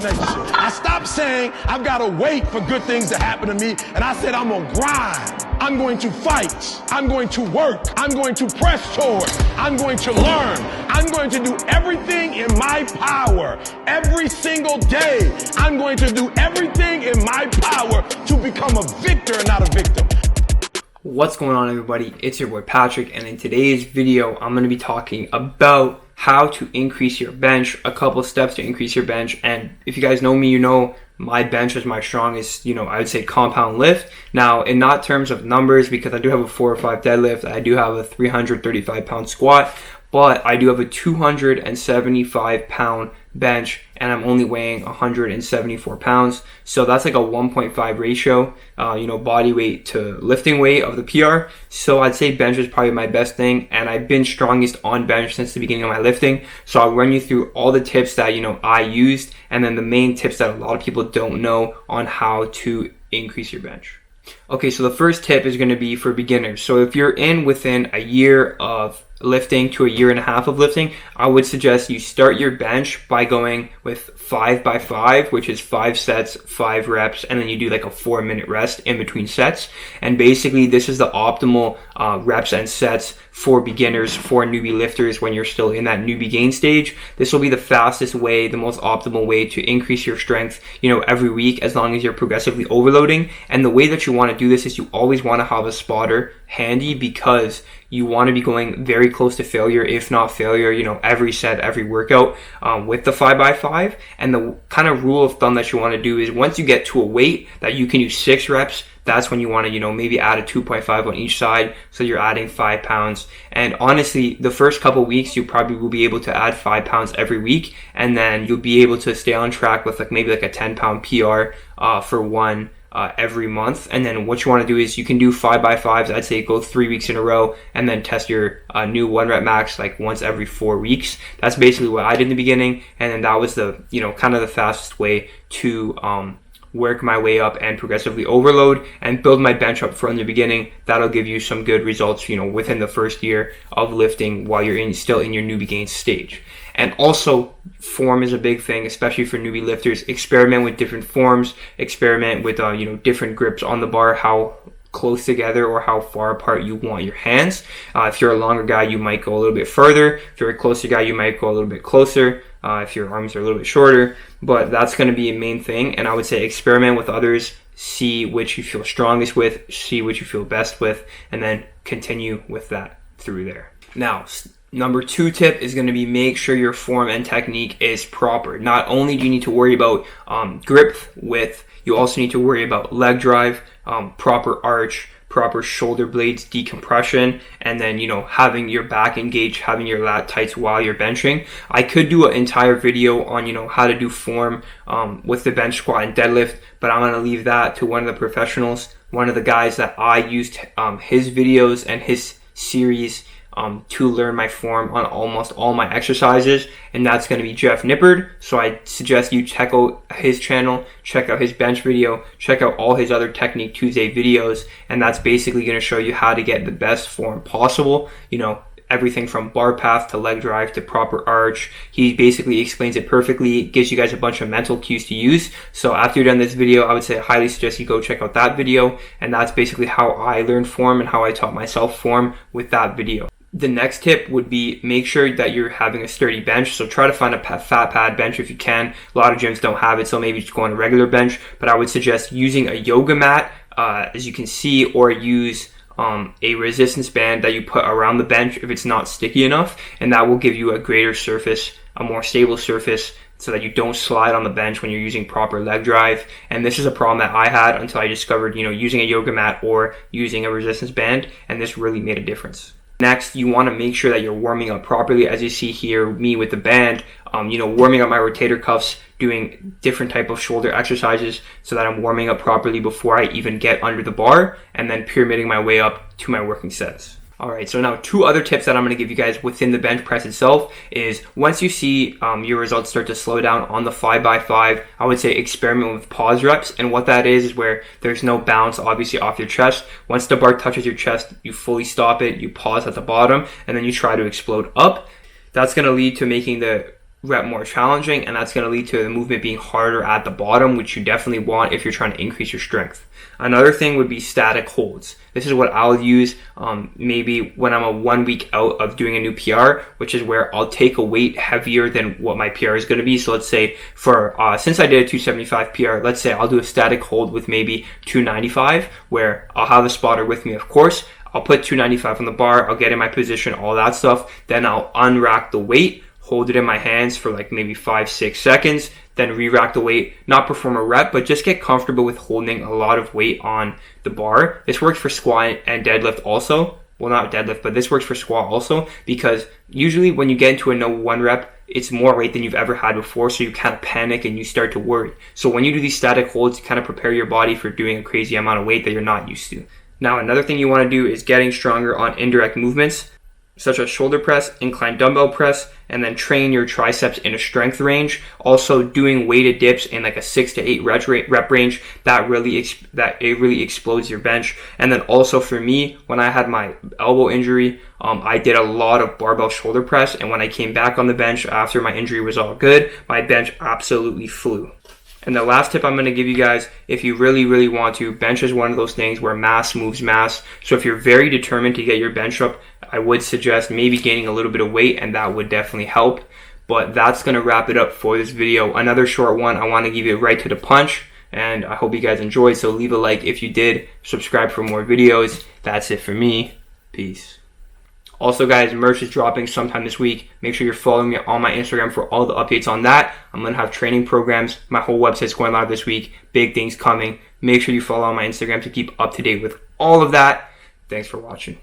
procrastination. I stopped saying I've got to wait for good things to happen to me, and I said I'm going to grind. I'm going to fight. I'm going to work. I'm going to press toward. I'm going to learn. I'm going to do everything in my power every single day. I'm going to do everything in my power to become a victor and not a victim. What's going on, everybody? It's your boy Patrick, and in today's video I'm going to be talking about how to increase your bench, a couple steps to increase your bench. And if you guys know me, you know my bench is my strongest, I would say compound lift. Now, in not terms of numbers, because I do have a 4 or 5 deadlift, I do have a 335 pound squat, but I do have a 275 pound bench, and I'm only weighing 174 pounds. So that's like a 1.5 ratio, body weight to lifting weight of the PR. So I'd say bench is probably my best thing, and I've been strongest on bench since the beginning of my lifting. So I'll run you through all the tips that, I used, and then the main tips that a lot of people don't know on how to increase your bench. Okay, so the first tip is going to be for beginners. So if you're within a year of lifting to a year and a half of lifting, I would suggest you start your bench by going with 5x5, which is 5 sets, 5 reps, and then you do like a 4-minute rest in between sets. And basically this is the optimal reps and sets for beginners, for newbie lifters when you're still in that newbie gain stage. This will be the fastest way, the most optimal way to increase your strength, every week, as long as you're progressively overloading. And the way that you want to do this is you always want to have a spotter handy, because you want to be going very close to failure, if not failure, every set, every workout with the 5x5. And the kind of rule of thumb that you want to do is once you get to a weight that you can use 6 reps, that's when you want to, maybe add a 2.5 on each side. So you're adding 5 pounds. And honestly, the first couple weeks, you probably will be able to add 5 pounds every week. And then you'll be able to stay on track with maybe a 10 pound PR for one every month. And then what you want to do is you can do 5x5s. I'd say go 3 weeks in a row, and then test your new 1 rep max once every 4 weeks. That's basically what I did in the beginning. And then that was the, kind of the fastest way to work my way up and progressively overload and build my bench up from the beginning. That'll give you some good results, within the first year of lifting while you're still in your newbie gain stage. And also, form is a big thing, especially for newbie lifters. Experiment with different forms, experiment with, different grips on the bar, how close together or how far apart you want your hands. If you're a longer guy, you might go a little bit further. If you're a closer guy, you might go a little bit closer. If your arms are a little bit shorter, but that's going to be a main thing. And I would say experiment with others, see which you feel strongest with, see which you feel best with, and then continue with that through there. Now, number 2 tip is going to be make sure your form and technique is proper. Not only do you need to worry about grip width, you also need to worry about leg drive, proper arch, proper shoulder blades decompression, and then having your back engaged, having your lat tights while you're benching. I could do an entire video on how to do form with the bench squat and deadlift, but I'm going to leave that to one of the professionals, one of the guys that I used his videos and his series to learn my form on almost all my exercises, and that's going to be Jeff Nippard. So I suggest you check out his channel, check out his bench video, check out all his other Technique Tuesday videos, and that's basically going to show you how to get the best form possible, everything from bar path to leg drive to proper arch. He basically explains it perfectly, gives you guys a bunch of mental cues to use. So after you're done this video, I would say I highly suggest you go check out that video, and that's basically how I learned form and how I taught myself form with that video. The next tip would be make sure that you're having a sturdy bench. So try to find a fat pad bench if you can. A lot of gyms don't have it, so maybe just go on a regular bench. But I would suggest using a yoga mat, as you can see, or use a resistance band that you put around the bench if it's not sticky enough. And that will give you a greater surface, a more stable surface, so that you don't slide on the bench when you're using proper leg drive. And this is a problem that I had until I discovered, using a yoga mat or using a resistance band, and this really made a difference. Next, you want to make sure that you're warming up properly. As you see here, me with the band, warming up my rotator cuffs, doing different type of shoulder exercises so that I'm warming up properly before I even get under the bar, and then pyramiding my way up to my working sets. Alright, so now 2 other tips that I'm going to give you guys within the bench press itself is once you see your results start to slow down on the 5x5, I would say experiment with pause reps. And what that is where there's no bounce obviously off your chest. Once the bar touches your chest, you fully stop it, you pause at the bottom, and then you try to explode up. That's going to lead to making the rep more challenging, and that's going to lead to the movement being harder at the bottom, which you definitely want if you're trying to increase your strength. Another thing would be static holds. This is what I'll use maybe when I'm a 1 week out of doing a new PR, which is where I'll take a weight heavier than what my PR is going to be. So let's say for since I did a 275 PR, let's say I'll do a static hold with maybe 295, where I'll have a spotter with me, of course. I'll put 295 on the bar, I'll get in my position, all that stuff. Then I'll unrack the weight, hold it in my hands for like maybe 5-6 seconds, then re-rack the weight, not perform a rep, but just get comfortable with holding a lot of weight on the bar. This works for squat and deadlift also. Well, not deadlift, but this works for squat also, because usually when you get into a no one rep, it's more weight than you've ever had before, so you kind of panic and you start to worry. So when you do these static holds, you kind of prepare your body for doing a crazy amount of weight that you're not used to. Now, another thing you want to do is getting stronger on indirect movements, such as shoulder press, incline dumbbell press, and then train your triceps in a strength range. Also doing weighted dips in like a 6 to 8 rep range, that really explodes your bench. And then also for me, when I had my elbow injury, I did a lot of barbell shoulder press, and when I came back on the bench after my injury was all good, my bench absolutely flew. And the last tip I'm going to give you guys, if you really want to, bench is one of those things where mass moves mass. So if you're very determined to get your bench up, I would suggest maybe gaining a little bit of weight, and that would definitely help. But that's going to wrap it up for this video. Another short one. I want to give you right to the punch, and I hope you guys enjoyed. So leave a like if you did. Subscribe for more videos. That's it for me. Peace. Also, guys, merch is dropping sometime this week. Make sure you're following me on my Instagram for all the updates on that. I'm going to have training programs. My whole website's going live this week. Big things coming. Make sure you follow on my Instagram to keep up to date with all of that. Thanks for watching.